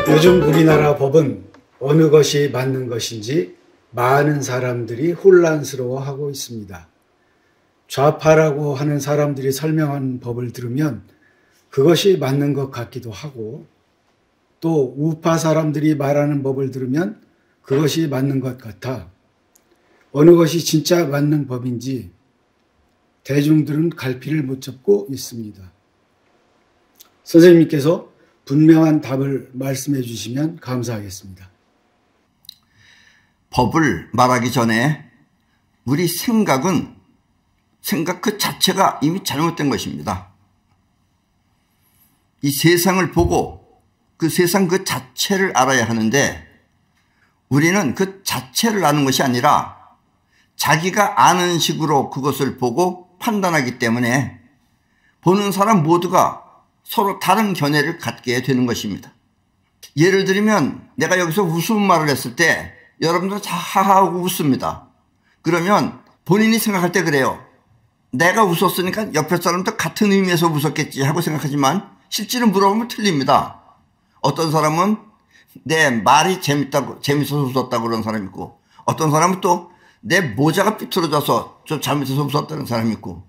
요즘 우리나라 법은 어느 것이 맞는 것인지 많은 사람들이 혼란스러워하고 있습니다. 좌파라고 하는 사람들이 설명한 법을 들으면 그것이 맞는 것 같기도 하고, 또 우파 사람들이 말하는 법을 들으면 그것이 맞는 것 같아 어느 것이 진짜 맞는 법인지 대중들은 갈피를 못 잡고 있습니다. 선생님께서 분명한 답을 말씀해 주시면 감사하겠습니다. 법을 말하기 전에 우리 생각 그 자체가 이미 잘못된 것입니다. 이 세상을 보고 그 세상 그 자체를 알아야 하는데, 우리는 그 자체를 아는 것이 아니라 자기가 아는 식으로 그것을 보고 판단하기 때문에 보는 사람 모두가 서로 다른 견해를 갖게 되는 것입니다. 예를 들면 내가 여기서 우스운 말을 했을 때 여러분들 다 하하하고 웃습니다. 그러면 본인이 생각할 때 그래요. 내가 웃었으니까 옆에 사람도 같은 의미에서 웃었겠지 하고 생각하지만 실제로 물어보면 틀립니다. 어떤 사람은 내 말이 재밌어서 웃었다고 그러는 사람이 있고, 어떤 사람은 또 내 모자가 삐뚤어져서 좀 잘못해서 웃었다는 사람이 있고,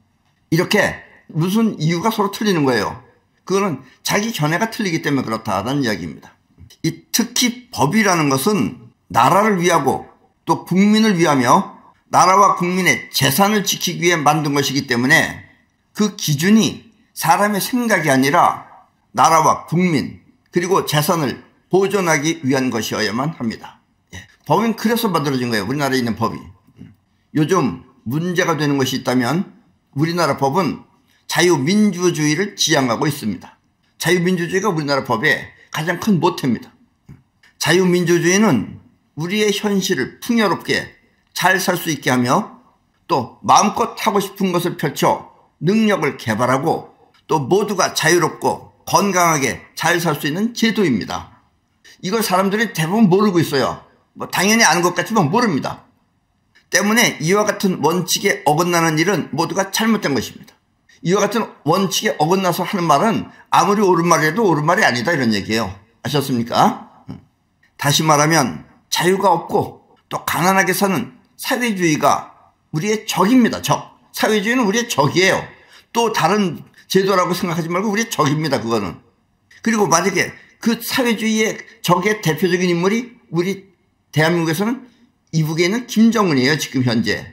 이렇게 무슨 이유가 서로 틀리는 거예요. 그거는 자기 견해가 틀리기 때문에 그렇다는 이야기입니다. 특히 법이라는 것은 나라를 위하고 또 국민을 위하며 나라와 국민의 재산을 지키기 위해 만든 것이기 때문에 그 기준이 사람의 생각이 아니라 나라와 국민 그리고 재산을 보존하기 위한 것이어야만 합니다. 법은 그래서 만들어진 거예요. 우리나라에 있는 법이. 요즘 문제가 되는 것이 있다면 우리나라 법은 자유민주주의를 지향하고 있습니다. 자유민주주의가 우리나라 법의 가장 큰 모태입니다. 자유민주주의는 우리의 현실을 풍요롭게 잘 살 수 있게 하며 또 마음껏 하고 싶은 것을 펼쳐 능력을 개발하고 또 모두가 자유롭고 건강하게 잘 살 수 있는 제도입니다. 이걸 사람들이 대부분 모르고 있어요. 당연히 아는 것 같지만 모릅니다. 때문에 이와 같은 원칙에 어긋나는 일은 모두가 잘못된 것입니다. 이와 같은 원칙에 어긋나서 하는 말은 아무리 옳은 말이라도 옳은 말이 아니다 이런 얘기예요. 아셨습니까? 다시 말하면 자유가 없고 또 가난하게 사는 사회주의가 우리의 적입니다. 적. 사회주의는 우리의 적이에요. 또 다른 제도라고 생각하지 말고 우리의 적입니다. 그거는. 그리고 만약에 그 사회주의의 적의 대표적인 인물이 우리 대한민국에서는 이북에 있는 김정은이에요. 지금 현재.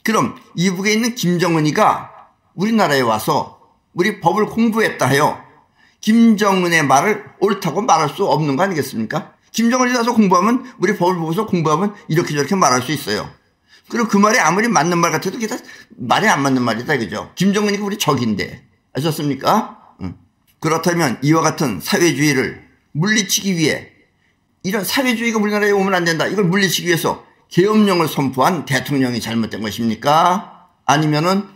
그럼 이북에 있는 김정은이가 우리나라에 와서 우리 법을 공부했다 해요. 김정은의 말을 옳다고 말할 수 없는 거 아니겠습니까? 김정은이 와서 공부하면 우리 법을 보고서 공부하면 이렇게 저렇게 말할 수 있어요. 그리고 그 말이 아무리 맞는 말 같아도 그게 다 말이 안 맞는 말이다. 그죠? 김정은이가 우리 적인데. 아셨습니까? 그렇다면 이와 같은 사회주의를 물리치기 위해, 이런 사회주의가 우리나라에 오면 안 된다, 이걸 물리치기 위해서 계엄령을 선포한 대통령이 잘못된 것입니까? 아니면은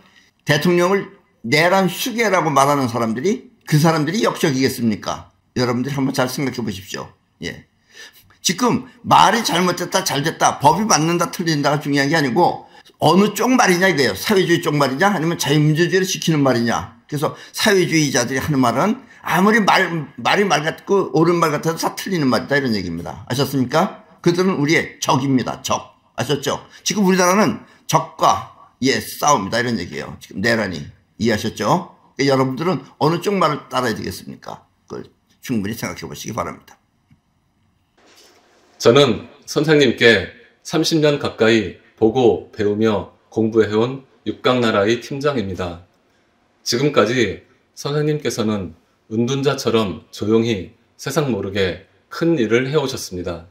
대통령을 내란 수괴라고 말하는 사람들이 그 사람들이 역적이겠습니까? 여러분들이 한번 잘 생각해 보십시오. 예. 지금 말이 잘못됐다 잘됐다 법이 맞는다 틀린다가 중요한 게 아니고 어느 쪽 말이냐 이거예요. 사회주의 쪽 말이냐 아니면 자유민주주의를 지키는 말이냐. 그래서 사회주의자들이 하는 말은 아무리 말이 말 같고 옳은 말 같아도 다 틀리는 말이다 이런 얘기입니다. 아셨습니까? 그들은 우리의 적입니다. 적. 아셨죠? 지금 우리나라는 적과 싸움이다 이런 얘기예요. 지금 내란이. 이해하셨죠? 그러니까 여러분들은 어느 쪽 말을 따라야 되겠습니까? 그걸 충분히 생각해 보시기 바랍니다. 저는 선생님께 30년 가까이 보고 배우며 공부해온 육각나라의 팀장입니다. 지금까지 선생님께서는 은둔자처럼 조용히 세상 모르게 큰 일을 해오셨습니다.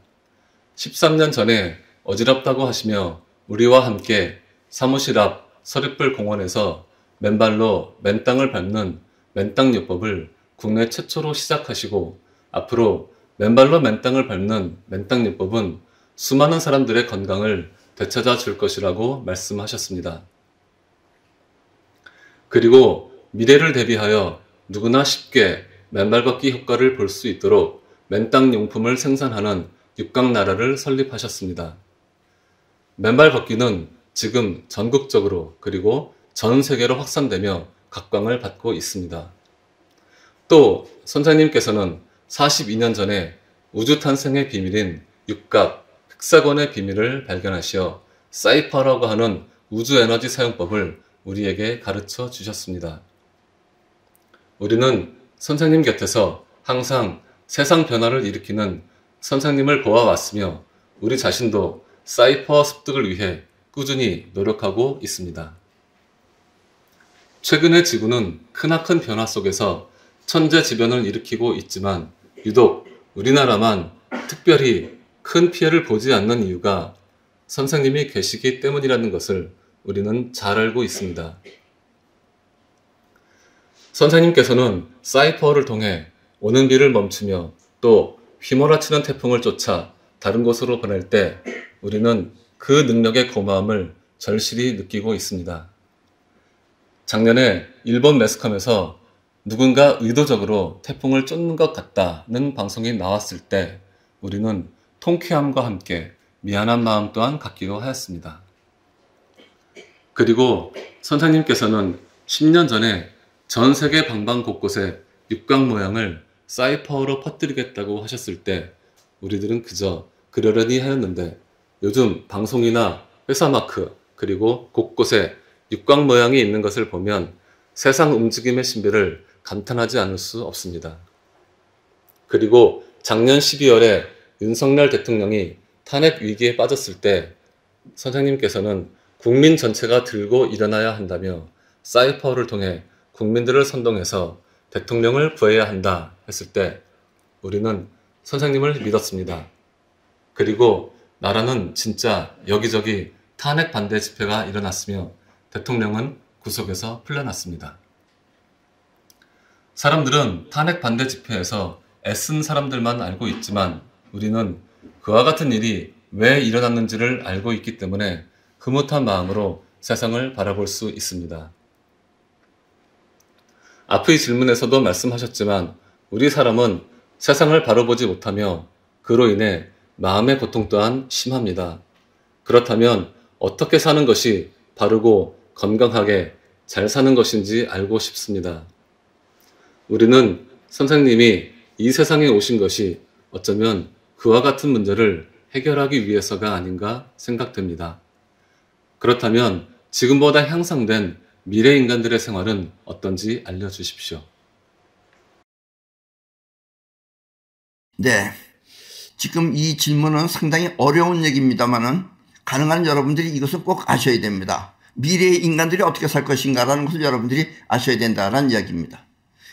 13년 전에 어지럽다고 하시며 우리와 함께 사무실 앞 서리풀 공원에서 맨발로 맨땅을 밟는 맨땅요법을 국내 최초로 시작하시고, 앞으로 맨발로 맨땅을 밟는 맨땅요법은 수많은 사람들의 건강을 되찾아 줄 것이라고 말씀하셨습니다. 그리고 미래를 대비하여 누구나 쉽게 맨발 걷기 효과를 볼 수 있도록 맨땅 용품을 생산하는 육각나라를 설립하셨습니다. 맨발 걷기는 지금 전국적으로 그리고 전 세계로 확산되며 각광을 받고 있습니다. 또 선생님께서는 42년 전에 우주 탄생의 비밀인 육각, 흑사권의 비밀을 발견하시어 사이퍼라고 하는 우주 에너지 사용법을 우리에게 가르쳐 주셨습니다. 우리는 선생님 곁에서 항상 세상 변화를 일으키는 선생님을 보아왔으며 우리 자신도 사이퍼 습득을 위해 꾸준히 노력하고 있습니다. 최근의 지구는 크나큰 변화 속에서 천재지변을 일으키고 있지만 유독 우리나라만 특별히 큰 피해를 보지 않는 이유가 선생님이 계시기 때문이라는 것을 우리는 잘 알고 있습니다. 선생님께서는 사이퍼를 통해 오는 비를 멈추며 또 휘몰아치는 태풍을 쫓아 다른 곳으로 보낼 때 우리는 그 능력의 고마움을 절실히 느끼고 있습니다. 작년에 일본 매스컴에서 누군가 의도적으로 태풍을 쫓는 것 같다는 방송이 나왔을 때 우리는 통쾌함과 함께 미안한 마음 또한 갖기도 하였습니다. 그리고 선생님께서는 10년 전에 전 세계 방방 곳곳에 육각 모양을 사이퍼로 퍼뜨리겠다고 하셨을 때 우리들은 그저 그러려니 하였는데 요즘 방송이나 회사 마크 그리고 곳곳에 육각 모양이 있는 것을 보면 세상 움직임의 신비를 감탄하지 않을 수 없습니다. 그리고 작년 12월에 윤석열 대통령이 탄핵 위기에 빠졌을 때 선생님께서는 국민 전체가 들고 일어나야 한다며 사이퍼를 통해 국민들을 선동해서 대통령을 구해야 한다 했을 때 우리는 선생님을 믿었습니다. 그리고 나라는 진짜 여기저기 탄핵 반대 집회가 일어났으며 대통령은 구속에서 풀려났습니다. 사람들은 탄핵 반대 집회에서 애쓴 사람들만 알고 있지만 우리는 그와 같은 일이 왜 일어났는지를 알고 있기 때문에 흐뭇한 마음으로 세상을 바라볼 수 있습니다. 앞의 질문에서도 말씀하셨지만 우리 사람은 세상을 바로 보지 못하며 그로 인해 마음의 고통 또한 심합니다. 그렇다면 어떻게 사는 것이 바르고 건강하게 잘 사는 것인지 알고 싶습니다. 우리는 선생님이 이 세상에 오신 것이 어쩌면 그와 같은 문제를 해결하기 위해서가 아닌가 생각됩니다. 그렇다면 지금보다 향상된 미래 인간들의 생활은 어떤지 알려주십시오. 네, 지금 이 질문은 상당히 어려운 얘기입니다만은 가능한 여러분들이 이것을 꼭 아셔야 됩니다. 미래의 인간들이 어떻게 살 것인가라는 것을 여러분들이 아셔야 된다는 이야기입니다.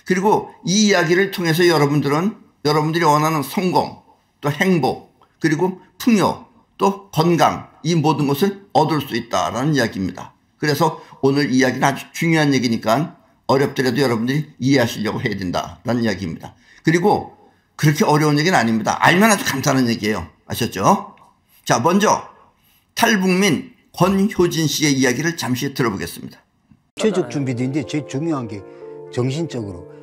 그리고 이 이야기를 통해서 여러분들이 원하는 성공, 또 행복, 그리고 풍요, 또 건강, 이 모든 것을 얻을 수 있다는 이야기입니다. 그래서 오늘 이야기는 아주 중요한 얘기니까 어렵더라도 여러분들이 이해하시려고 해야 된다는 이야기입니다. 그리고 그렇게 어려운 얘기는 아닙니다. 알면 아주 간단한 얘기예요. 아셨죠? 자, 먼저 탈북민 권효진 씨의 이야기를 잠시 들어보겠습니다. 최적 준비도 있는데 제일 중요한 게 정신적으로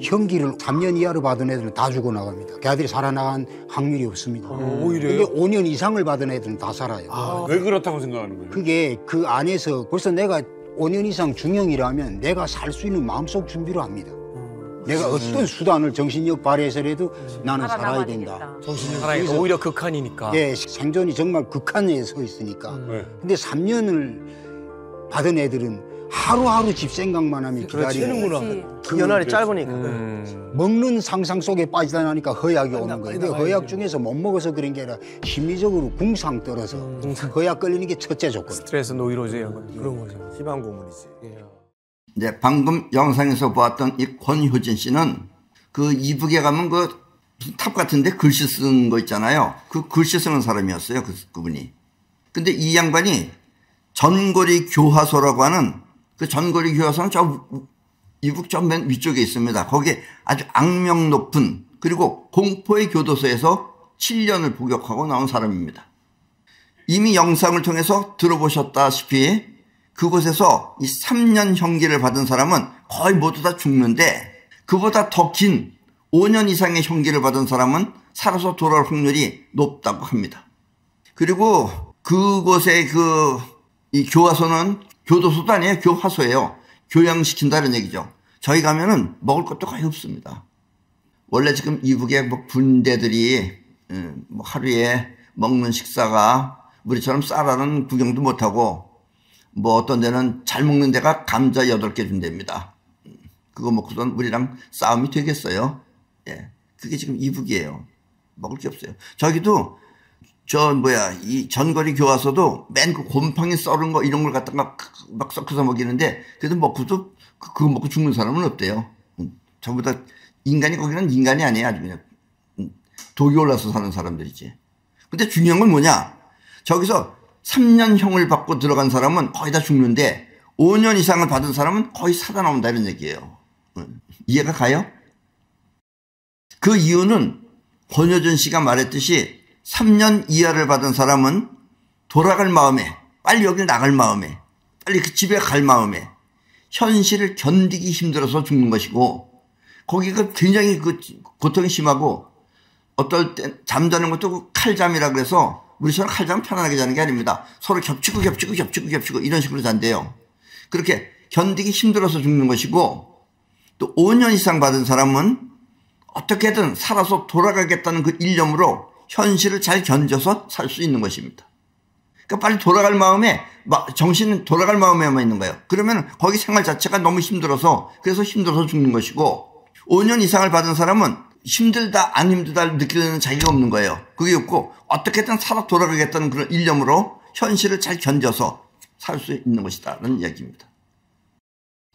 형기를 3년 이하로 받은 애들은 다 죽어나갑니다. 걔들이 살아나간 확률이 없습니다. 오히려요? 근데 5년 이상을 받은 애들은 다 살아요. 왜 그렇다고 생각하는 거예요? 그게 그 안에서 벌써 내가 5년 이상 중형이라면 내가 살 수 있는 마음속 준비를 합니다. 내가 어떤 수단을 정신력 발휘해서라도 나는 살아야 된다. 정신력 살아야 오히려 극한이니까. 예, 생존이 정말 극한에 서 있으니까. 근데 3년을 받은 애들은 하루하루 집 생각만 하면 기다리는 연날이 짧으니까. 먹는 상상 속에 빠지다 나니까 허약이 오는 거예요. 근데 허약 중에서 못 먹어서 그런 게 아니라 심리적으로 궁상 떨어서 허약 걸리는 게 첫째 조건. 스트레스 노이로제 그런 거죠. 희망 고문이지. 네, 방금 영상에서 보았던 이 권효진 씨는 그 이북에 가면 그 탑 같은데 글씨 쓰는 거 있잖아요. 그 글씨 쓰는 사람이었어요. 그분이. 근데 이 양반이 전거리 교화소라고 하는 그 전거리 교화소는 저 이북 저 맨 위쪽에 있습니다. 거기에 아주 악명 높은 그리고 공포의 교도소에서 7년을 복역하고 나온 사람입니다. 이미 영상을 통해서 들어보셨다시피 그곳에서 이 3년 형기를 받은 사람은 거의 모두 다 죽는데 그보다 더 긴 5년 이상의 형기를 받은 사람은 살아서 돌아올 확률이 높다고 합니다. 그리고 그곳의 이 교화소는 교도소도 아니에요. 교화소예요. 교양시킨다는 얘기죠. 저희 가면은 먹을 것도 거의 없습니다. 원래 지금 이북에 뭐 군대들이 뭐 하루에 먹는 식사가 우리처럼 쌀알은 구경도 못하고 뭐 어떤 데는 잘 먹는 데가 감자 8개 준답니다. 그거 먹고선 우리랑 싸움이 되겠어요? 예, 그게 지금 이북이에요. 먹을 게 없어요. 저기도 이 전거리 교화서도 맨 그 곰팡이 썰은 거 이런 걸 갖다가 막 섞어서 먹이는데 그래도 먹고도 그거 먹고 죽는 사람은 없대요. 전부 다 인간이 거기는 인간이 아니에요. 아주 그냥 독이 올라서 사는 사람들이지. 근데 중요한 건 뭐냐? 저기서 3년형을 받고 들어간 사람은 거의 다 죽는데 5년 이상을 받은 사람은 거의 살아나온다 이런 얘기예요. 이해가 가요? 그 이유는 권효준 씨가 말했듯이 3년 이하를 받은 사람은 돌아갈 마음에, 빨리 여길 나갈 마음에, 빨리 그 집에 갈 마음에 현실을 견디기 힘들어서 죽는 것이고, 거기가 굉장히 그 고통이 심하고 어떨 때 잠자는 것도 칼잠이라 그래서 우리처럼 칼잠은 편안하게 자는 게 아닙니다. 서로 겹치고 이런 식으로 잔대요. 그렇게 견디기 힘들어서 죽는 것이고, 또 5년 이상 받은 사람은 어떻게든 살아서 돌아가겠다는 그 일념으로 현실을 잘 견뎌서 살 수 있는 것입니다. 그러니까 빨리 돌아갈 마음에, 정신은 돌아갈 마음에만 있는 거예요. 그러면 거기 생활 자체가 너무 힘들어서, 그래서 힘들어서 죽는 것이고, 5년 이상을 받은 사람은 힘들다 안 힘들다를 느끼는 자기가 없는 거예요. 그게 없고 어떻게든 살아 돌아가겠다는 그런 일념으로 현실을 잘 견뎌서 살 수 있는 것이다라는 이야기입니다.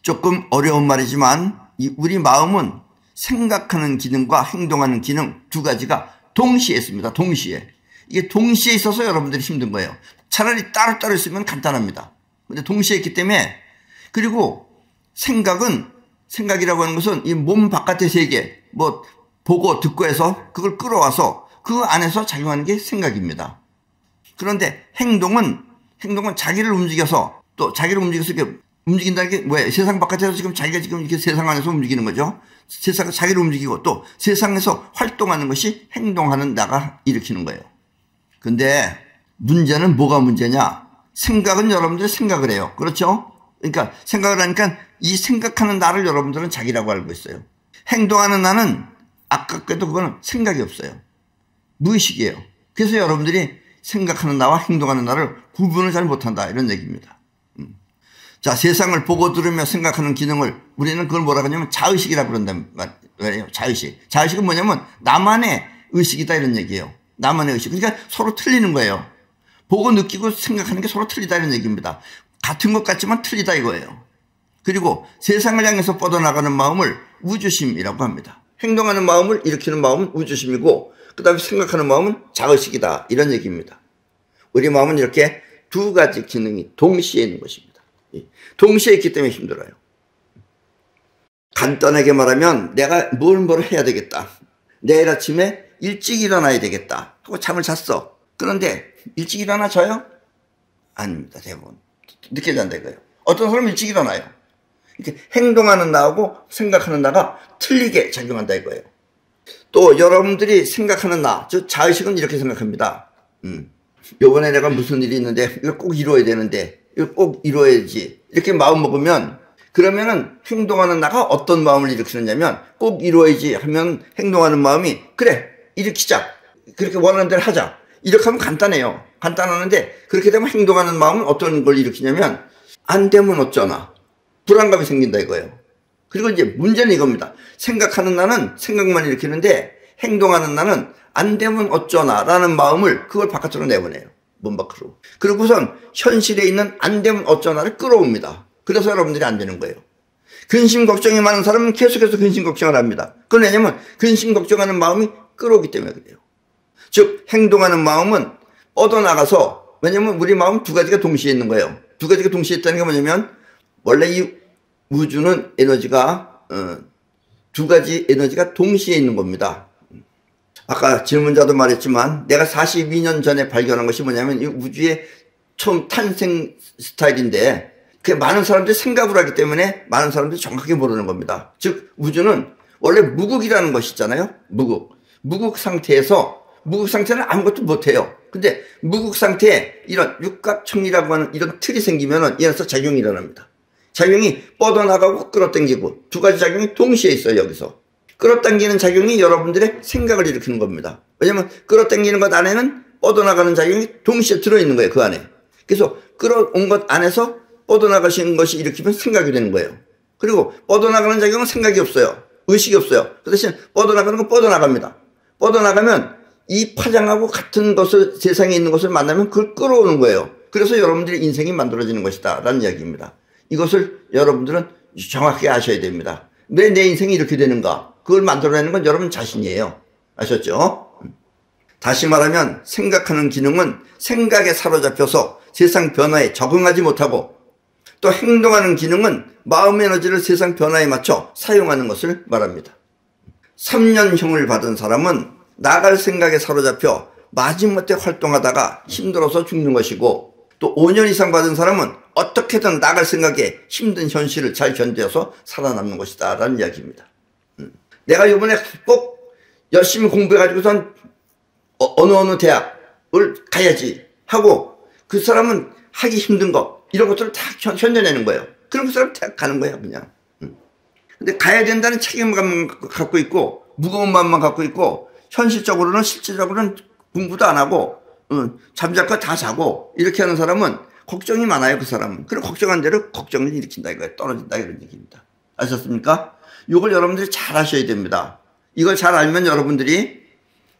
조금 어려운 말이지만 우리 마음은 생각하는 기능과 행동하는 기능 두 가지가 동시에 있습니다. 동시에. 이게 동시에 있어서 여러분들이 힘든 거예요. 차라리 따로따로 있으면 간단합니다. 근데 동시에 있기 때문에, 그리고 생각이라고 하는 것은 이 몸 바깥의 세계, 뭐 보고 듣고 해서 그걸 끌어와서 그 안에서 작용하는 게 생각입니다. 그런데 행동은 자기를 움직여서, 또 자기를 움직여서 이렇게 움직인다는 게 뭐예요? 세상 바깥에서 지금 자기가 지금 이렇게 세상 안에서 움직이는 거죠. 세상은 자기를 움직이고 또 세상에서 활동하는 것이 행동하는 나가 일으키는 거예요. 근데 문제는 뭐가 문제냐? 생각은 여러분들이 생각을 해요. 그렇죠? 그러니까 생각을 하니까 이 생각하는 나를 여러분들은 자기라고 알고 있어요. 행동하는 나는 아깝게도 그거는 생각이 없어요. 무의식이에요. 그래서 여러분들이 생각하는 나와 행동하는 나를 구분을 잘 못한다 이런 얘기입니다. 자, 세상을 보고 들으며 생각하는 기능을 우리는 그걸 뭐라고 하냐면 자의식이라고 그런단 말이에요. 자의식. 자의식은 뭐냐면 나만의 의식이다 이런 얘기예요. 나만의 의식. 그러니까 서로 틀리는 거예요. 보고 느끼고 생각하는 게 서로 틀리다 이런 얘기입니다. 같은 것 같지만 틀리다 이거예요. 그리고 세상을 향해서 뻗어나가는 마음을 우주심이라고 합니다. 행동하는 마음을 일으키는 마음은 우주심이고, 그 다음에 생각하는 마음은 자의식이다 이런 얘기입니다. 우리 마음은 이렇게 두 가지 기능이 동시에 있는 것입니다. 동시에 있기 때문에 힘들어요. 간단하게 말하면 내가 뭘 해야 되겠다. 내일 아침에 일찍 일어나야 되겠다 하고 잠을 잤어. 그런데 일찍 일어나져요? 아닙니다. 대부분 늦게 잔다 이거예요. 어떤 사람은 일찍 일어나요. 이렇게 행동하는 나하고 생각하는 나가 틀리게 작용한다 이거예요. 또 여러분들이 생각하는 나, 즉 자의식은 이렇게 생각합니다. 요번에 내가 무슨 일이 있는데 이걸 꼭 이루어야 되는데 이걸 꼭 이루어야지 이렇게 마음 먹으면, 그러면은 행동하는 나가 어떤 마음을 일으키느냐면 꼭 이루어야지 하면 행동하는 마음이 그래 일으키자, 그렇게 원하는 대로 하자 이렇게 하면 간단해요. 간단하는데 그렇게 되면 행동하는 마음은 어떤 걸 일으키냐면 안 되면 어쩌나, 불안감이 생긴다 이거예요. 그리고 이제 문제는 이겁니다. 생각하는 나는 생각만 일으키는데 행동하는 나는 안 되면 어쩌나 라는 마음을 그걸 바깥으로 내보내요. 몸 밖으로. 그리고선 현실에 있는 안 되면 어쩌나를 끌어옵니다. 그래서 여러분들이 안 되는 거예요. 근심 걱정이 많은 사람은 계속해서 근심 걱정을 합니다. 그건 왜냐면 근심 걱정하는 마음이 끌어오기 때문에 그래요. 즉 행동하는 마음은 뻗어나가서, 왜냐면 우리 마음은 두 가지가 동시에 있는 거예요. 두 가지가 동시에 있다는 게 뭐냐면 원래 이 우주는 에너지가 두 가지 에너지가 동시에 있는 겁니다. 아까 질문자도 말했지만 내가 42년 전에 발견한 것이 뭐냐면 이 우주의 처음 탄생 스타일인데, 그 많은 사람들이 생각을 하기 때문에 많은 사람들이 정확하게 모르는 겁니다. 즉 우주는 원래 무극이라는 것이 있잖아요. 무극 상태는 아무것도 못해요. 근데 무극 상태에 이런 육각청이라고 하는 이런 틀이 생기면은 이어서 작용이 일어납니다. 작용이 뻗어나가고 끌어당기고 두 가지 작용이 동시에 있어요. 여기서 끌어당기는 작용이 여러분들의 생각을 일으키는 겁니다. 왜냐면 끌어당기는 것 안에는 뻗어나가는 작용이 동시에 들어있는 거예요. 그 안에. 그래서 끌어온 것 안에서 뻗어나가시는 것이 일으키면 생각이 되는 거예요. 그리고 뻗어나가는 작용은 생각이 없어요. 의식이 없어요. 그 대신 뻗어나가는 건 뻗어나갑니다. 뻗어나가면 이 파장하고 같은 것을, 세상에 있는 것을 만나면 그걸 끌어오는 거예요. 그래서 여러분들의 인생이 만들어지는 것이다 라는 이야기입니다. 이것을 여러분들은 정확히 아셔야 됩니다. 왜 내 인생이 이렇게 되는가? 그걸 만들어내는 건 여러분 자신이에요. 아셨죠? 다시 말하면 생각하는 기능은 생각에 사로잡혀서 세상 변화에 적응하지 못하고, 또 행동하는 기능은 마음 에너지를 세상 변화에 맞춰 사용하는 것을 말합니다. 3년형을 받은 사람은 나갈 생각에 사로잡혀 마지못해 활동하다가 힘들어서 죽는 것이고, 또 5년 이상 받은 사람은 어떻게든 나갈 생각에 힘든 현실을 잘 견뎌서 살아남는 것이다 라는 이야기입니다. 내가 이번에 꼭 열심히 공부해가지고선 어느 대학을 가야지 하고, 그 사람은 하기 힘든 것 이런 것들을 다 견뎌내는 거예요. 그럼 그 사람 대학 가는 거야 그냥. 근데 가야 된다는 책임감만 갖고 있고 무거운 마음만 갖고 있고, 현실적으로는 실질적으로는 공부도 안 하고 잠잘 거 다 자고 이렇게 하는 사람은 걱정이 많아요. 그 사람은. 그리고 걱정한 대로 걱정을 일으킨다 이거예요. 떨어진다 이런 얘기입니다. 아셨습니까? 이걸 여러분들이 잘 아셔야 됩니다. 이걸 잘 알면 여러분들이,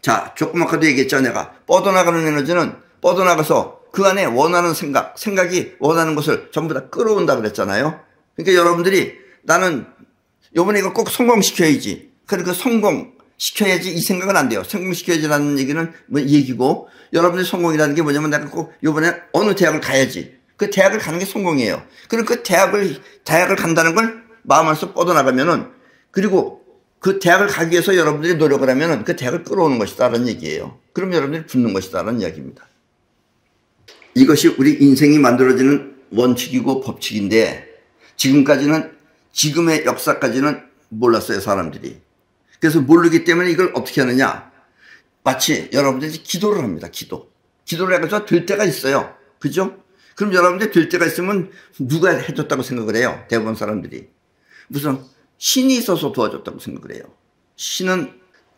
자, 조금 아까도 얘기했죠. 내가 뻗어나가는 에너지는 뻗어나가서 그 안에 원하는 생각이 원하는 것을 전부 다 끌어온다 그랬잖아요. 그러니까 여러분들이 나는 요번에 이거 꼭 성공시켜야지, 그러니까 성공시켜야지 이 생각은 안 돼요. 성공시켜야지라는 얘기는 뭐 얘기고, 여러분들이 성공이라는 게 뭐냐면 내가 꼭 요번에 어느 대학을 가야지, 그 대학을 가는 게 성공이에요. 그럼 그 대학을 간다는 걸 마음에서 뻗어나가면은, 그리고 그 대학을 가기 위해서 여러분들이 노력을 하면은 그 대학을 끌어오는 것이다라는 얘기예요. 그럼 여러분들이 붙는 것이다라는 이야기입니다. 이것이 우리 인생이 만들어지는 원칙이고 법칙인데, 지금까지는, 지금의 역사까지는 몰랐어요, 사람들이. 그래서 모르기 때문에 이걸 어떻게 하느냐. 마치 여러분들이 기도를 합니다, 기도를 해가지고 될 때가 있어요. 그죠? 그럼 여러분들이 될 때가 있으면 누가 해줬다고 생각을 해요, 대부분 사람들이. 무슨 신이 있어서 도와줬다고 생각을 해요. 신은,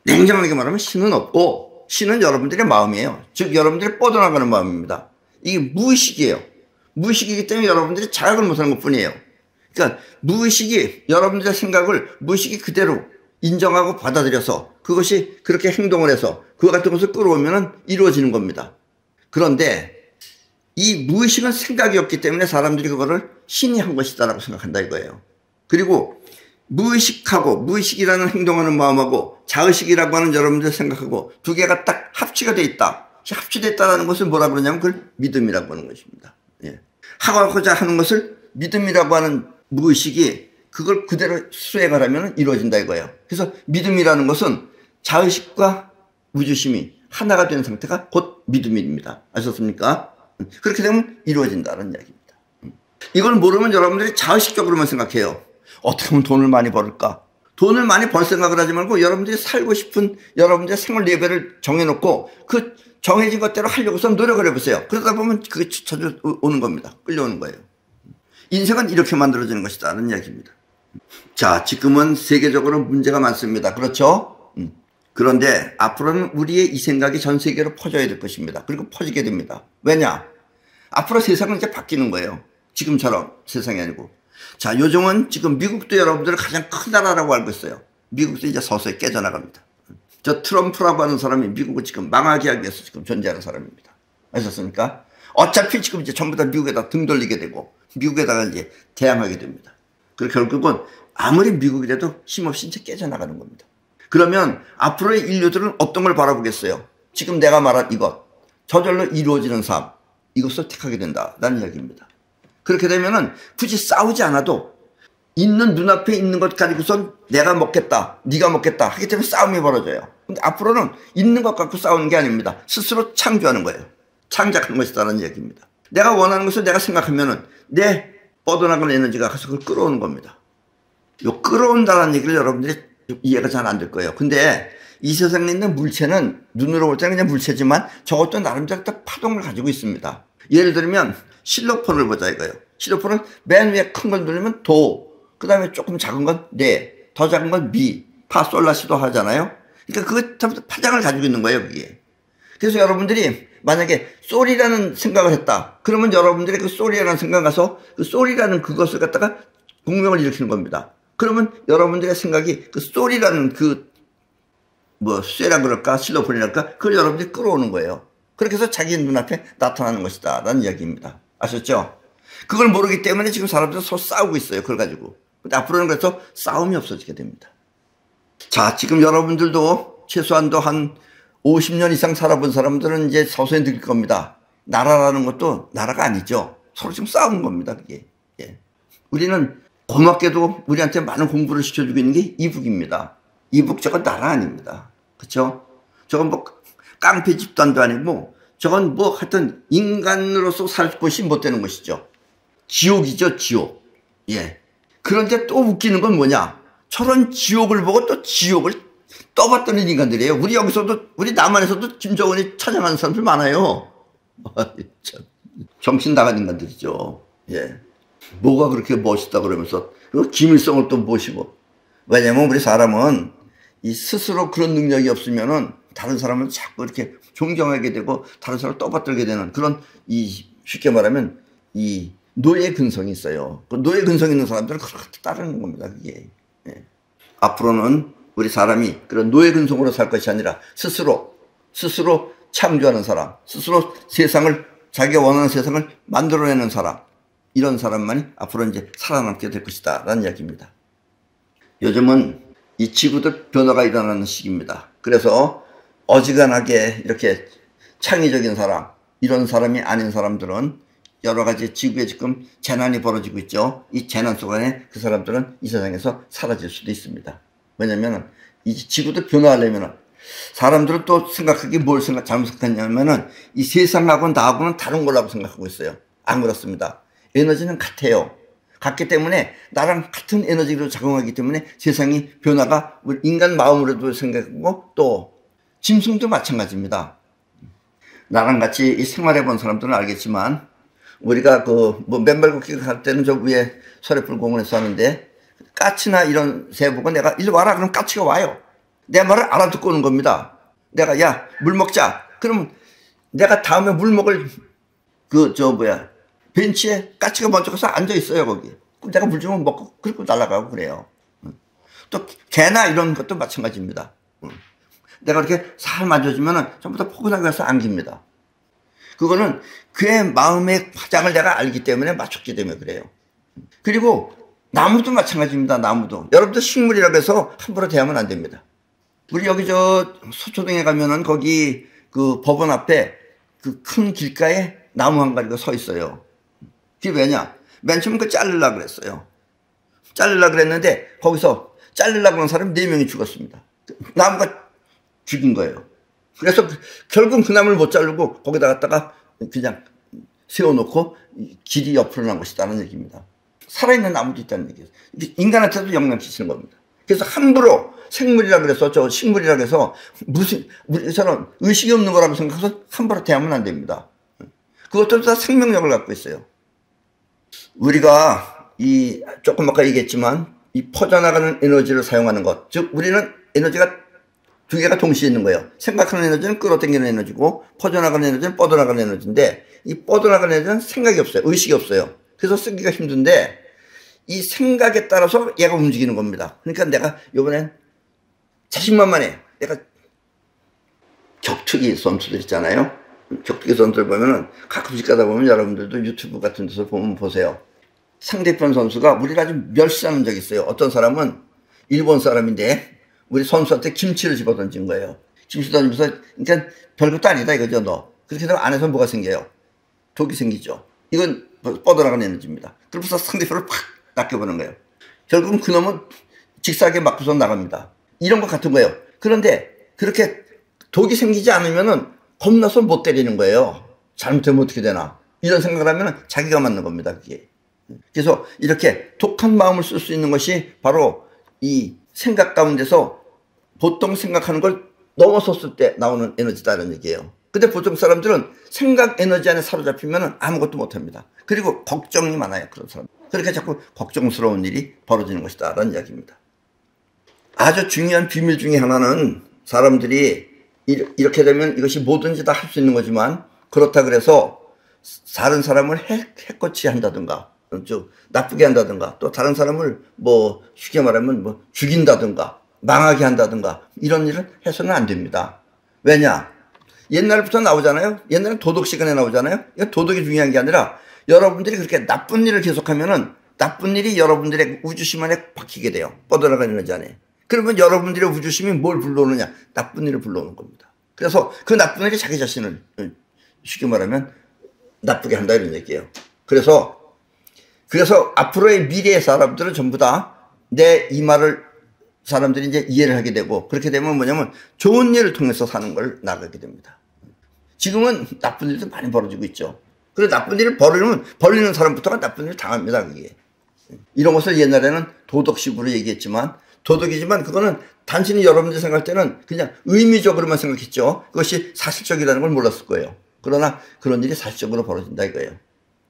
냉정하게 말하면 신은 없고, 신은 여러분들의 마음이에요. 즉 여러분들이 뻗어나가는 마음입니다. 이게 무의식이에요. 무의식이기 때문에 여러분들이 자각을 못하는 것뿐이에요. 그러니까 무의식이 여러분들의 생각을 무의식이 그대로 인정하고 받아들여서 그것이 그렇게 행동을 해서 그와 같은 것을 끌어오면 이루어지는 겁니다. 그런데 이 무의식은 생각이 없기 때문에 사람들이 그거를 신이 한 것이다라고 생각한다 이거예요. 그리고 무의식이라는 행동하는 마음하고 자의식이라고 하는 여러분들 생각하고 두 개가 딱 합치가 돼 있다. 합치되어 있다는 것을 뭐라 그러냐면 그걸 믿음이라고 하는 것입니다. 예. 하고자 하는 것을 믿음이라고 하는 무의식이 그걸 그대로 수행을 하면 이루어진다 이거예요. 그래서 믿음이라는 것은 자의식과 무주심이 하나가 되는 상태가 곧 믿음입니다. 아셨습니까? 그렇게 되면 이루어진다는 이야기입니다. 이걸 모르면 여러분들이 자의식적으로만 생각해요. 어떻게 하면 돈을 많이 벌을까? 돈을 많이 벌 생각을 하지 말고 여러분들이 살고 싶은 여러분들의 생활 레벨을 정해놓고 그 정해진 것대로 하려고서 노력을 해보세요. 그러다 보면 그게 찾아 오는 겁니다. 끌려오는 거예요. 인생은 이렇게 만들어지는 것이다는 이야기입니다. 자, 지금은 세계적으로 문제가 많습니다. 그렇죠? 그런데 앞으로는 우리의 이 생각이 전 세계로 퍼져야 될 것입니다. 그리고 퍼지게 됩니다. 왜냐? 앞으로 세상은 이제 바뀌는 거예요. 지금처럼 세상이 아니고. 자, 요즘은 지금 미국도 여러분들을 가장 큰 나라라고 알고 있어요. 미국도 이제 서서히 깨져나갑니다. 저 트럼프라고 하는 사람이 미국을 지금 망하게 하기 위해서 지금 존재하는 사람입니다. 아셨습니까? 어차피 지금 이제 전부 다 미국에다 등 돌리게 되고 미국에다가 이제 대항하게 됩니다. 그리고 결국은 아무리 미국이라도 힘없이 이제 깨져나가는 겁니다. 그러면 앞으로의 인류들은 어떤 걸 바라보겠어요? 지금 내가 말한 이것, 저절로 이루어지는 삶, 이것을 택하게 된다라는 이야기입니다. 그렇게 되면은 굳이 싸우지 않아도 있는 눈앞에 있는 것 가지고선 내가 먹겠다, 네가 먹겠다 하기 때문에 싸움이 벌어져요. 근데 앞으로는 있는 것 갖고 싸우는 게 아닙니다. 스스로 창조하는 거예요. 창작하는 것이다라는 얘기입니다. 내가 원하는 것을 내가 생각하면은 내 뻗어나가는 에너지가 가서 그걸 끌어오는 겁니다. 요 끌어온다는 얘기를 여러분들이 이해가 잘 안 될 거예요. 근데 이 세상에 있는 물체는 눈으로 볼 때는 그냥 물체지만 저것도 나름대로 딱 파동을 가지고 있습니다. 예를 들면 실로폰을 보자 이거예요. 실로폰은 맨 위에 큰 걸 누르면 도, 그 다음에 조금 작은 건 네, 더 작은 건 미, 파, 솔, 라, 시도 하잖아요. 그러니까 그거 참 파장을 가지고 있는 거예요, 그게. 그래서 여러분들이 만약에 쏘리라는 생각을 했다. 그러면 여러분들이 그 쏘리라는 생각 가서 그 쏘리라는 그것을 갖다가 공명을 일으키는 겁니다. 그러면 여러분들의 생각이 그 쏘리라는 쇠라 그럴까, 실로폰이랄까, 그걸 여러분들이 끌어오는 거예요. 그렇게 해서 자기 눈앞에 나타나는 것이다. 라는 이야기입니다. 아셨죠? 그걸 모르기 때문에 지금 사람들은 서로 싸우고 있어요. 그걸 가지고. 근데 앞으로는 그래서 싸움이 없어지게 됩니다. 자, 지금 여러분들도 최소한도 한 50년 이상 살아본 사람들은 이제 서서히 느낄 겁니다. 나라라는 것도 나라가 아니죠. 서로 지금 싸우는 겁니다. 그게. 예. 우리는 고맙게도 우리한테 많은 공부를 시켜주고 있는 게 이북입니다. 이북 저건 나라 아닙니다. 그렇죠? 저건 뭐 깡패 집단도 아니고 저건 뭐 하여튼 인간으로서 살 곳이 못 되는 것이죠. 지옥이죠, 지옥. 예. 그런데 또 웃기는 건 뭐냐? 저런 지옥을 보고 또 지옥을 떠받드는 인간들이에요. 우리 여기서도, 우리 남한에서도 김정은이 찾아가는 사람들 많아요. 정신 나간 인간들이죠. 예. 뭐가 그렇게 멋있다 그러면서, 김일성을 또 모시고. 왜냐면 우리 사람은 이 스스로 그런 능력이 없으면은 다른 사람을 자꾸 이렇게 존경하게 되고 다른 사람을 떠받들게 되는 그런 쉽게 말하면 이 노예 근성이 있어요. 그 노예 근성 있는 사람들은 그렇게 따르는 겁니다. 그게. 예. 앞으로는 우리 사람이 그런 노예 근성으로 살 것이 아니라 스스로 창조하는 사람, 스스로 세상을, 자기가 원하는 세상을 만들어내는 사람, 이런 사람만이 앞으로 이제 살아남게 될 것이다. 라는 이야기입니다. 요즘은 이 지구도 변화가 일어나는 시기입니다. 그래서 어지간하게 이렇게 창의적인 사람, 이런 사람이 아닌 사람들은 여러 가지 지구에 지금 재난이 벌어지고 있죠. 이 재난 속에 그 사람들은 이 세상에서 사라질 수도 있습니다. 왜냐면 이 지구도 변화하려면 사람들은 또 생각하기 뭘 잘못 생각했냐면은 이 세상하고는 나하고는 다른 거라고 생각하고 있어요. 안 그렇습니다. 에너지는 같아요. 같기 때문에 나랑 같은 에너지로 작용하기 때문에 세상이 변화가 인간 마음으로도 생각하고 또 짐승도 마찬가지입니다. 나랑 같이 이 생활해 본 사람들은 알겠지만 우리가 맨발 걷기 갈 때는 저 위에 서래풀 공원에서 하는데 까치나 이런 새 보고 내가 일로 와라 그러면 까치가 와요. 내 말을 알아듣고 오는 겁니다. 내가 야 물 먹자. 그러면 내가 다음에 물 먹을 벤치에 까치가 먼저 가서 앉아 있어요 거기. 그럼 내가 물 주면 먹고 그리고 날아가고 그래요. 또 개나 이런 것도 마찬가지입니다. 내가 이렇게 살 만져주면은 전부 다 포근하게 가서 안깁니다. 그거는 그의 마음의 파장을 내가 알기 때문에 맞췄기 때문에 그래요. 그리고 나무도 마찬가지입니다. 나무도. 여러분들 식물이라고 해서 함부로 대하면 안 됩니다. 우리 여기 서초동에 가면은 거기 그 법원 앞에 그 큰 길가에 나무 한 가지가 서 있어요. 그게 왜냐? 맨 처음 자르려고 그랬어요. 자르려고 그랬는데 거기서 자르려고 하는 사람이 4명이 죽었습니다. 나무가 죽인 거예요. 그래서 결국 그 나무를 못 자르고 거기다 갖다가 그냥 세워놓고 길이 옆으로 난 것이다는 얘기입니다. 살아있는 나무도 있다는 얘기예요. 인간한테도 영향 끼치는 겁니다. 그래서 함부로 생물이라 그래서 식물이라 그래서 저는 의식이 없는 거라고 생각해서 함부로 대하면 안 됩니다. 그것도 다 생명력을 갖고 있어요. 우리가 조금 아까 얘기했지만 이 퍼져나가는 에너지를 사용하는 것, 즉 우리는 에너지가 두 개가 동시에 있는 거예요. 생각하는 에너지는 끌어당기는 에너지고 퍼져나가는 에너지는 뻗어나가는 에너지인데 이 뻗어나가는 에너지는 생각이 없어요. 의식이 없어요. 그래서 쓰기가 힘든데 이 생각에 따라서 얘가 움직이는 겁니다. 그러니까 내가 이번엔 자신만만해. 내가 격투기 선수들 있잖아요. 격투기 선수들 보면은 가끔씩 가다 보면 여러분들도 유튜브 같은 데서 보면 보세요. 상대편 선수가 우리를 아주 멸시하는 적이 있어요. 어떤 사람은 일본 사람인데 우리 선수한테 김치를 집어 던진 거예요. 김치 던지면서 그러니까 별것도 아니다 이거죠 너. 그렇게 되면 안에서 뭐가 생겨요? 독이 생기죠. 이건 뻗어나가는 에너지입니다. 그러면서 상대편을 팍 낚여보는 거예요. 결국은 그놈은 직사하게 맞고서 나갑니다. 이런 것 같은 거예요. 그런데 그렇게 독이 생기지 않으면은 겁나서 못 때리는 거예요. 잘못하면 어떻게 되나. 이런 생각을 하면 자기가 맞는 겁니다. 그게. 그래서 이렇게 독한 마음을 쓸 수 있는 것이 바로 이 생각 가운데서 보통 생각하는 걸 넘어섰을 때 나오는 에너지다라는 얘기예요. 근데 보통 사람들은 생각 에너지 안에 사로잡히면 아무것도 못합니다. 그리고 걱정이 많아요. 그런 사람. 그렇게 자꾸 걱정스러운 일이 벌어지는 것이다 라는 이야기입니다. 아주 중요한 비밀 중에 하나는 사람들이 이렇게 되면 이것이 뭐든지 다 할 수 있는 거지만 그렇다 그래서 다른 사람을 해코치 한다든가 좀 나쁘게 한다든가 또 다른 사람을 뭐 쉽게 말하면 뭐 죽인다든가 망하게 한다든가 이런 일을 해서는 안 됩니다. 왜냐? 옛날부터 나오잖아요. 옛날엔 도덕 시간에 나오잖아요. 이건 도덕이 중요한 게 아니라 여러분들이 그렇게 나쁜 일을 계속하면은 나쁜 일이 여러분들의 우주심 안에 박히게 돼요. 뻗어나가는 거지 안에. 그러면 여러분들의 우주심이 뭘 불러오느냐? 나쁜 일을 불러오는 겁니다. 그래서 그 나쁜 일이 자기 자신을 쉽게 말하면 나쁘게 한다 이런 얘기예요. 그래서 앞으로의 미래의 사람들은 전부 다 내 이 말을 사람들이 이제 이해를 하게 되고 그렇게 되면 뭐냐면 좋은 일을 통해서 사는 걸 나가게 됩니다. 지금은 나쁜 일도 많이 벌어지고 있죠. 그래서 나쁜 일을 벌리는 사람부터가 나쁜 일을 당합니다. 그게. 이런 것을 옛날에는 도덕식으로 얘기했지만 도덕이지만 그거는 단순히 여러분들이 생각할 때는 그냥 의미적으로만 생각했죠. 그것이 사실적이라는 걸 몰랐을 거예요. 그러나 그런 일이 사실적으로 벌어진다 이거예요.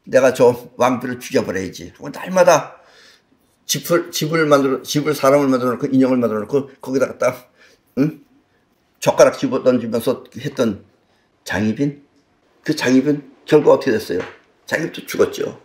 내가 저 왕비를 죽여버려야지 하고 날마다 집을 사람을 만들어 놓고 인형을 만들어 놓고 거기다 갖다 젓가락 집어 던지면서 했던 장희빈, 그 장희빈 결과 어떻게 됐어요? 자기도 죽었죠.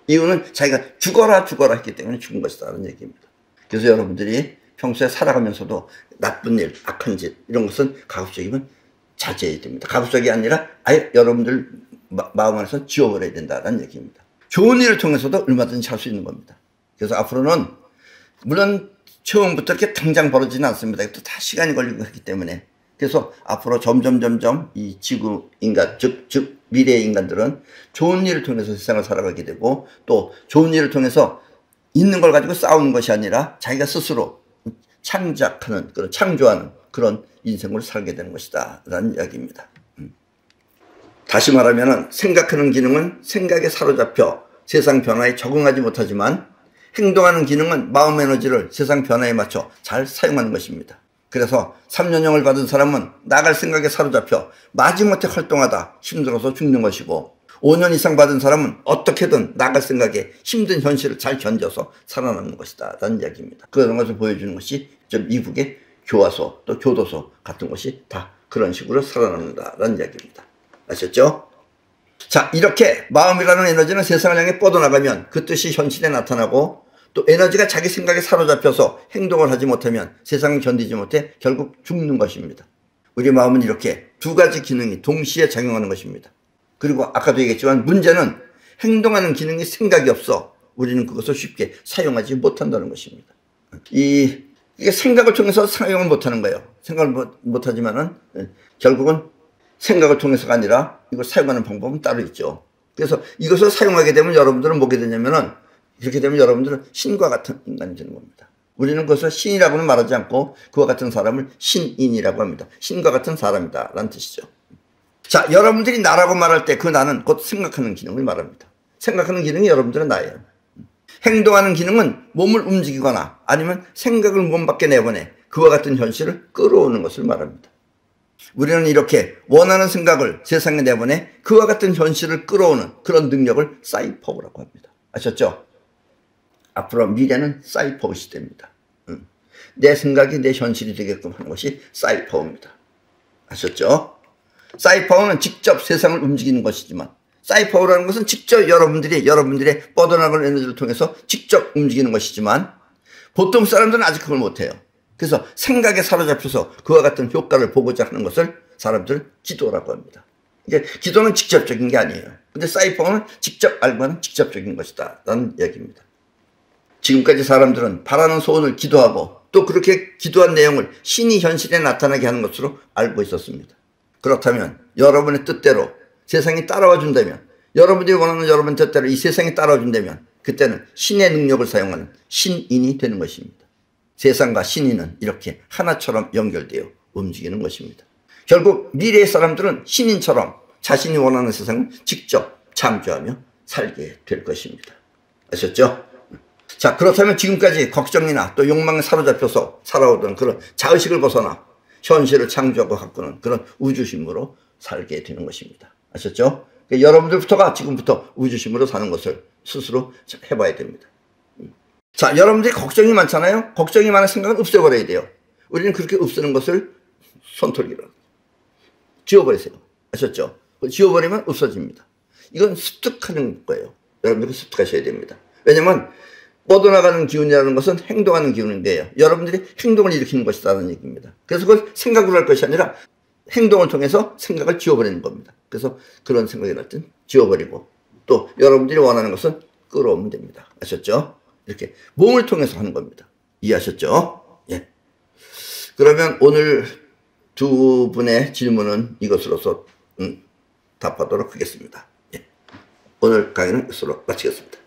이유는 자기가 죽어라 했기 때문에 죽은 것이다라는 얘기입니다. 그래서 여러분들이 평소에 살아가면서도 나쁜 일, 악한 짓 이런 것은 가급적이면 자제해야 됩니다. 가급적이 아니라 아예 여러분들 마음 안에서 지워버려야 된다는 얘기입니다. 좋은 일을 통해서도 얼마든지 할 수 있는 겁니다. 그래서 앞으로는 물론 처음부터 이렇게 당장 벌어지지는 않습니다. 또 다 시간이 걸리고 하기 때문에 그래서 앞으로 점점 이 지구 인간 즉 미래의 인간들은 좋은 일을 통해서 세상을 살아가게 되고 또 좋은 일을 통해서 있는 걸 가지고 싸우는 것이 아니라 자기가 스스로 창조하는 그런 인생을 살게 되는 것이다 라는 이야기입니다. 다시 말하면 생각하는 기능은 생각에 사로잡혀 세상 변화에 적응하지 못하지만 행동하는 기능은 마음 에너지를 세상 변화에 맞춰 잘 사용하는 것입니다. 그래서 3년형을 받은 사람은 나갈 생각에 사로잡혀 마지못해 활동하다 힘들어서 죽는 것이고 5년 이상 받은 사람은 어떻게든 나갈 생각에 힘든 현실을 잘 견뎌서 살아남는 것이다 라는 이야기입니다. 그런 것을 보여주는 것이 미국의 교화소 또 교도소 같은 것이 다 그런 식으로 살아남는다 라는 이야기입니다. 아셨죠? 자, 이렇게 마음이라는 에너지는 세상을 향해 뻗어나가면 그 뜻이 현실에 나타나고 또 에너지가 자기 생각에 사로잡혀서 행동을 하지 못하면 세상을 견디지 못해 결국 죽는 것입니다. 우리 마음은 이렇게 두 가지 기능이 동시에 작용하는 것입니다. 그리고 아까도 얘기했지만 문제는 행동하는 기능이 생각이 없어 우리는 그것을 쉽게 사용하지 못한다는 것입니다. 이게 생각을 통해서 사용을 못하는 거예요. 생각을 못하지만은 결국은 생각을 통해서가 아니라 이걸 사용하는 방법은 따로 있죠. 그래서 이것을 사용하게 되면 여러분들은 뭐게 되냐면은 이렇게 되면 여러분들은 신과 같은 인간이 되는 겁니다. 우리는 그것을 신이라고는 말하지 않고 그와 같은 사람을 신인이라고 합니다. 신과 같은 사람이다 라는 뜻이죠. 자, 여러분들이 나라고 말할 때 그 나는 곧 생각하는 기능을 말합니다. 생각하는 기능이 여러분들은 나예요. 행동하는 기능은 몸을 움직이거나 아니면 생각을 몸 밖에 내보내 그와 같은 현실을 끌어오는 것을 말합니다. 우리는 이렇게 원하는 생각을 세상에 내보내 그와 같은 현실을 끌어오는 그런 능력을 사이퍼라고 합니다. 아셨죠? 앞으로 미래는 사이퍼 시대입니다. 내 생각이 내 현실이 되게끔 하는 것이 사이퍼입니다. 아셨죠? 사이퍼는 직접 세상을 움직이는 것이지만 사이퍼라는 것은 직접 여러분들의 뻗어나가는 에너지를 통해서 직접 움직이는 것이지만 보통 사람들은 아직 그걸 못해요. 그래서 생각에 사로잡혀서 그와 같은 효과를 보고자 하는 것을 사람들은 기도라고 합니다. 이게 기도는 직접적인 게 아니에요. 근데 사이퍼는 직접 알고 하는 직접적인 것이다 라는 이야기입니다. 지금까지 사람들은 바라는 소원을 기도하고 또 그렇게 기도한 내용을 신이 현실에 나타나게 하는 것으로 알고 있었습니다. 그렇다면 여러분의 뜻대로 세상이 따라와 준다면 여러분들이 원하는 여러분 뜻대로 이 세상이 따라와 준다면 그때는 신의 능력을 사용하는 신인이 되는 것입니다. 세상과 신인은 이렇게 하나처럼 연결되어 움직이는 것입니다. 결국 미래의 사람들은 신인처럼 자신이 원하는 세상을 직접 창조하며 살게 될 것입니다. 아셨죠? 자, 그렇다면 지금까지 걱정이나 또 욕망에 사로잡혀서 살아오던 그런 자의식을 벗어나 현실을 창조하고 가꾸는 그런 우주심으로 살게 되는 것입니다. 아셨죠? 그러니까 여러분들부터가 지금부터 우주심으로 사는 것을 스스로 해봐야 됩니다. 자, 여러분들이 걱정이 많잖아요? 걱정이 많은 생각은 없애버려야 돼요. 우리는 그렇게 없애는 것을 손털기로. 지워버리세요. 아셨죠? 지워버리면 없어집니다. 이건 습득하는 거예요. 여러분들 습득하셔야 됩니다. 왜냐면 뻗어나가는 기운이라는 것은 행동하는 기운인데요. 여러분들이 행동을 일으키는 것이라는 얘기입니다. 그래서 그걸 생각으로 할 것이 아니라 행동을 통해서 생각을 지워버리는 겁니다. 그래서 그런 생각이 날 땐 지워버리고, 또 여러분들이 원하는 것은 끌어오면 됩니다. 아셨죠? 이렇게 몸을 통해서 하는 겁니다. 이해하셨죠? 예. 그러면 오늘 두 분의 질문은 이것으로서 답하도록 하겠습니다. 예. 오늘 강의는 이것으로 마치겠습니다.